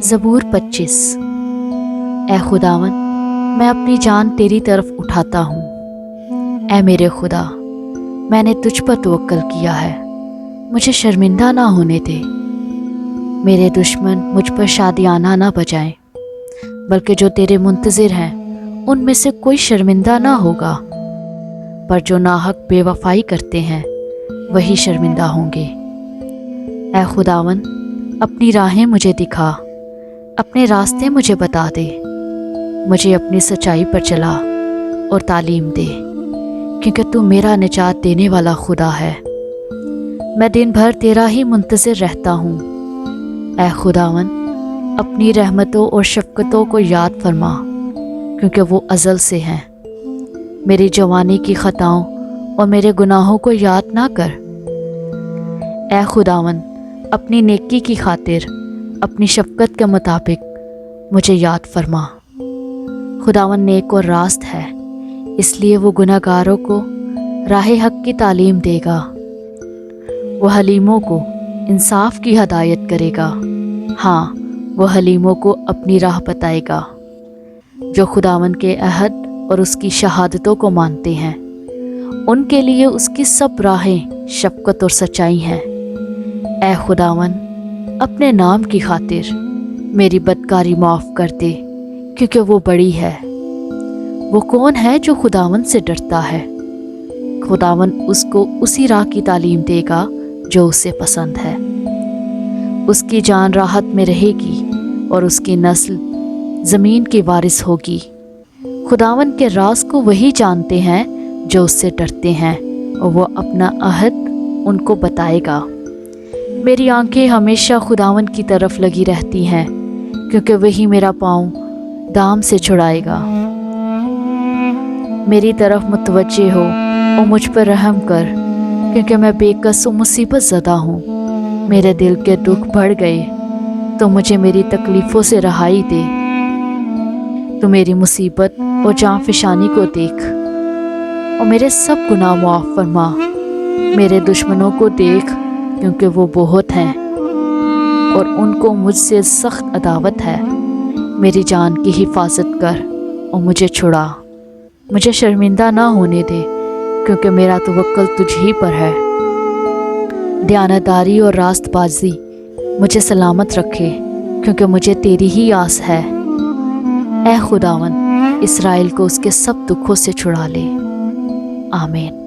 زبور 25۔ اے خداوند، میں اپنی جان تیری طرف اٹھاتا ہوں۔ اے میرے خدا، میں نے تجھ پر توکل کیا ہے، مجھے شرمندہ نہ ہونے دے۔ میرے دشمن مجھ پر شادیانہ نہ بجائیں، بلکہ جو تیرے منتظر ہیں ان میں سے کوئی شرمندہ نہ ہوگا، پر جو ناحق بے وفائی کرتے ہیں وہی شرمندہ ہوں گے۔ اے خداوند، اپنی راہیں مجھے دکھا، اپنے راستے مجھے بتا دے، مجھے اپنی سچائی پر چلا اور تعلیم دے، کیونکہ تو میرا نجات دینے والا خدا ہے۔ میں دن بھر تیرا ہی منتظر رہتا ہوں۔ اے خداوند، اپنی رحمتوں اور شفقتوں کو یاد فرما، کیونکہ وہ ازل سے ہیں۔ میری جوانی کی خطاؤں اور میرے گناہوں کو یاد نہ کر۔ اے خداوند، اپنی نیکی کی خاطر اپنی شفقت کے مطابق مجھے یاد فرما۔ خداوند نیک اور راست ہے، اس لیے وہ گناہ گاروں کو راہ حق کی تعلیم دے گا۔ وہ حلیموں کو انصاف کی ہدایت کرے گا، ہاں، وہ حلیموں کو اپنی راہ بتائے گا۔ جو خداوند کے عہد اور اس کی شہادتوں کو مانتے ہیں، ان کے لیے اس کی سب راہیں شفقت اور سچائی ہیں۔ اے خداوند، اپنے نام کی خاطر میری بدکاری معاف کر دے، کیونکہ وہ بڑی ہے۔ وہ کون ہے جو خداوند سے ڈرتا ہے؟ خداوند اس کو اسی راہ کی تعلیم دے گا جو اسے پسند ہے۔ اس کی جان راحت میں رہے گی اور اس کی نسل زمین کی وارث ہوگی۔ خداوند کے راز کو وہی جانتے ہیں جو اس سے ڈرتے ہیں، اور وہ اپنا عہد ان کو بتائے گا۔ میری آنکھیں ہمیشہ خداوند کی طرف لگی رہتی ہیں، کیونکہ وہی میرا پاؤں دام سے چھڑائے گا۔ میری طرف متوجہ ہو اور مجھ پر رحم کر، کیونکہ میں بے کس و مصیبت زدہ ہوں۔ میرے دل کے دکھ بڑھ گئے، تو مجھے میری تکلیفوں سے رہائی دے۔ تو میری مصیبت اور جاں فشانی کو دیکھ اور میرے سب گناہ معاف فرما۔ میرے دشمنوں کو دیکھ، کیونکہ وہ بہت ہیں اور ان کو مجھ سے سخت عداوت ہے۔ میری جان کی حفاظت کر اور مجھے چھڑا، مجھے شرمندہ نہ ہونے دے، کیونکہ میرا توکل تجھ ہی پر ہے۔ دیانتداری اور راست بازی مجھے سلامت رکھے، کیونکہ مجھے تیری ہی آس ہے۔ اے خداوند، اسرائیل کو اس کے سب دکھوں سے چھڑا لے۔ آمین۔